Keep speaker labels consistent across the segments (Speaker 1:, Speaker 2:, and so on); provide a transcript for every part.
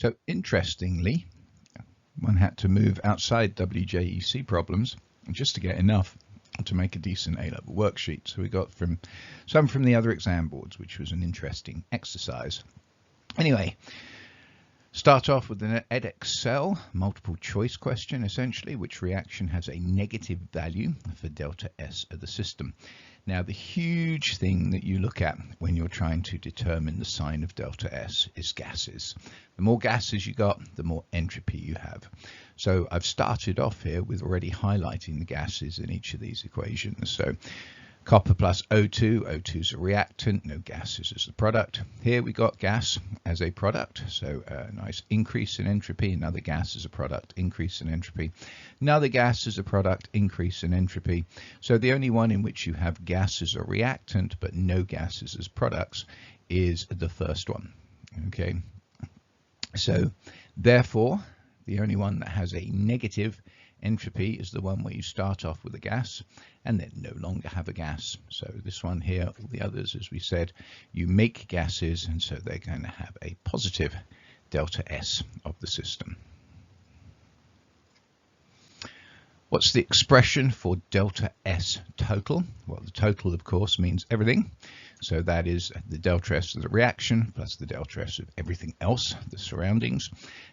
Speaker 1: So interestingly, one had to move outside WJEC problems just to get enough to make a decent A-level worksheet. So we got some from the other exam boards, which was an interesting exercise. Anyway, start off with an Edexcel multiple choice question, essentially, which reaction has a negative value for delta S of the system. Now, the huge thing that you look at when you're trying to determine the sign of delta S is gases. The more gases you got, the more entropy you have. So I've started off here with already highlighting the gases in each of these equations. So copper plus O2, O2 is a reactant, no gases as the product. Here we got gas as a product, so a nice increase in entropy. Another gas as a product, increase in entropy. Another gas as a product, increase in entropy. So the only one in which you have gas as a reactant but no gases as products is the first one. Okay, so therefore the only one that has a negative entropy is the one where you start off with a gas and then no longer have a gas. So this one here, all the others, as we said, you make gases, and so they're going to have a positive delta S of the system. What's the expression for delta S total? Well, the total, of course, means everything. So that is the delta S of the reaction plus the delta S of everything else, the surroundings.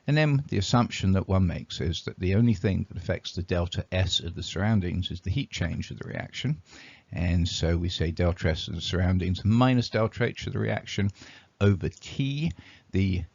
Speaker 1: And then the assumption that one makes is that the only thing that affects the delta S of the surroundings is the heat change of the reaction. And so we say delta S of the surroundings minus delta H of the reaction over T. The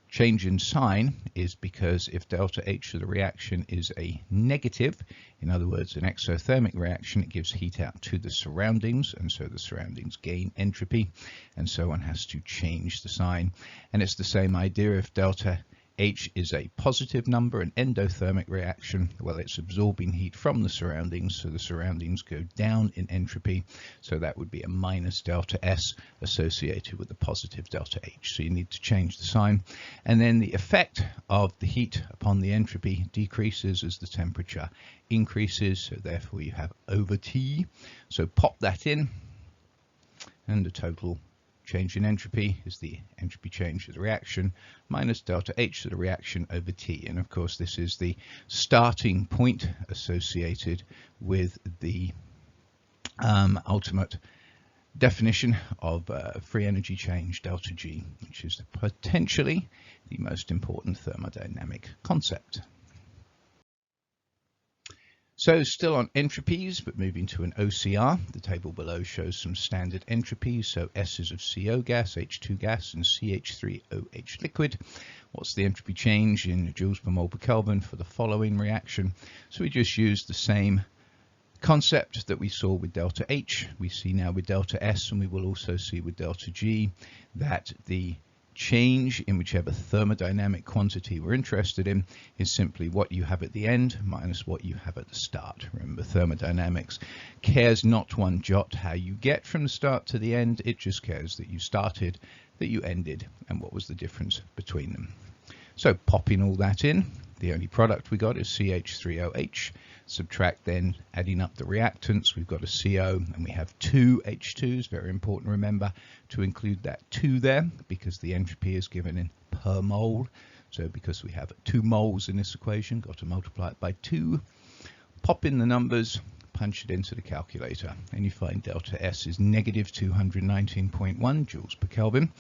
Speaker 1: change in sign is because if delta H of the reaction is a negative, in other words, an exothermic reaction, it gives heat out to the surroundings, and so the surroundings gain entropy, and so one has to change the sign. And it's the same idea if delta H is a positive number, an endothermic reaction, well, it's absorbing heat from the surroundings, so the surroundings go down in entropy, so that would be a minus delta S associated with the positive delta H. So you need to change the sign. And then the effect of the heat upon the entropy decreases as the temperature increases, so therefore you have over T. So pop that in, and the total change in entropy is the entropy change of the reaction minus delta H of the reaction over T. And of course, this is the starting point associated with the ultimate definition of free energy change, delta G, which is potentially the most important thermodynamic concept. So still on entropies, but moving to an OCR. The table below shows some standard entropies. So S is of CO gas, H2 gas, and CH3OH liquid. What's the entropy change in joules per mole per Kelvin for the following reaction? So we just use the same concept that we saw with delta H. We see now with delta S, and we will also see with delta G, that the change in whichever thermodynamic quantity we're interested in is simply what you have at the end minus what you have at the start. Remember, thermodynamics cares not one jot how you get from the start to the end. It just cares that you started, that you ended, and what was the difference between them. So popping all that in, the only product we got is CH3OH. Subtract then, adding up the reactants, we've got a CO and we have two H2s. Very important, remember, to include that 2 there because the entropy is given in per mole. So because we have 2 moles in this equation, got to multiply it by 2. Pop in the numbers, punch it into the calculator, and you find delta S is negative 219.1 joules per Kelvin.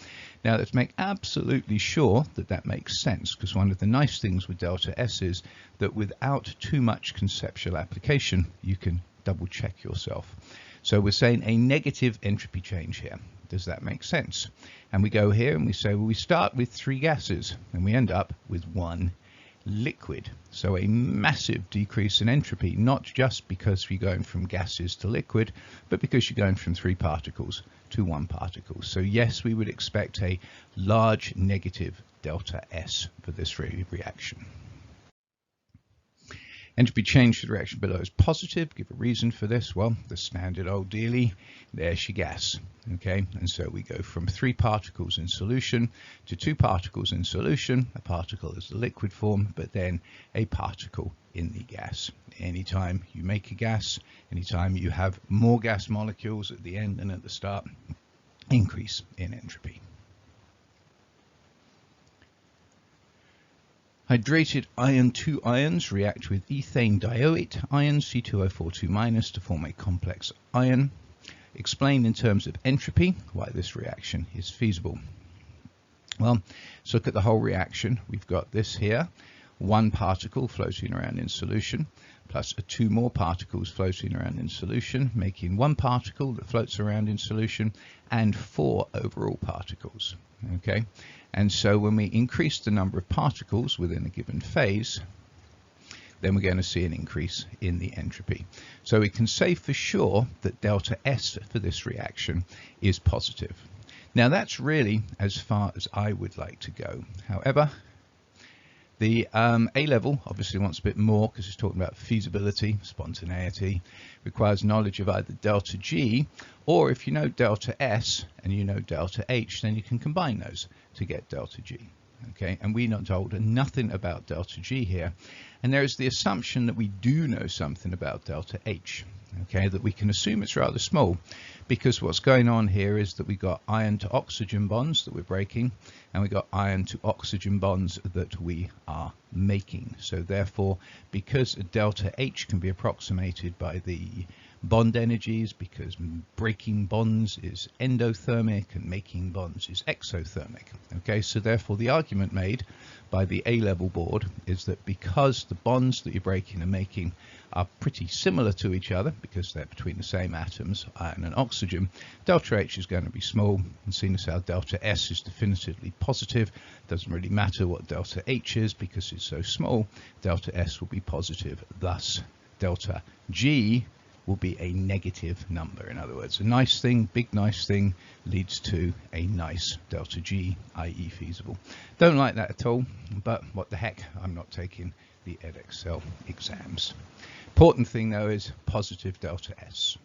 Speaker 1: Now let's make absolutely sure that that makes sense, because one of the nice things with delta S is that without too much conceptual application, you can double check yourself. So we're saying a negative entropy change here. Does that make sense? And we go here and we say, well, we start with 3 gases and we end up with 1 liquid. So a massive decrease in entropy, not just because you're going from gases to liquid, but because you're going from 3 particles to 1 particle. So yes, we would expect a large negative delta S for this reaction. Entropy change to the reaction below is positive. Give a reason for this. Well, the standard old dealie, there's your gas. Okay, and so we go from 3 particles in solution to 2 particles in solution. A particle is the liquid form, but then a particle in the gas. Anytime you make a gas, anytime you have more gas molecules at the end than at the start, increase in entropy. Hydrated iron 2 ions react with ethane dioate ion C2O42- to form a complex ion. Explain in terms of entropy why this reaction is feasible. Well, let's look at the whole reaction. We've got this here, one particle floating around in solution, plus two more particles floating around in solution, making one particle that floats around in solution, and four overall particles. Okay, and so when we increase the number of particles within a given phase, then we're going to see an increase in the entropy. So we can say for sure that delta S for this reaction is positive. Now that's really as far as I would like to go. However, the A-level obviously wants a bit more because it's talking about feasibility, spontaneity, requires knowledge of either delta G, or if you know delta S and you know delta H, then you can combine those to get delta G. Okay, and we're not told nothing about delta G here, and there is the assumption that we do know something about delta H. Okay, that we can assume it's rather small, because what's going on here is that we got iron to oxygen bonds that we're breaking, and we got iron to oxygen bonds that we are making. So therefore, because delta H can be approximated by the bond energies, because breaking bonds is endothermic and making bonds is exothermic. Okay, so therefore the argument made by the A-level board is that because the bonds that you're breaking and making are pretty similar to each other, because they're between the same atoms, iron and oxygen, delta H is going to be small, and seeing as how delta S is definitively positive, doesn't really matter what delta H is because it's so small, delta S will be positive, thus delta G will be a negative number. In other words, a nice thing, big nice thing, leads to a nice delta G, i.e. feasible. Don't like that at all, but what the heck, I'm not taking the Edexcel exams. Important thing though is positive delta S.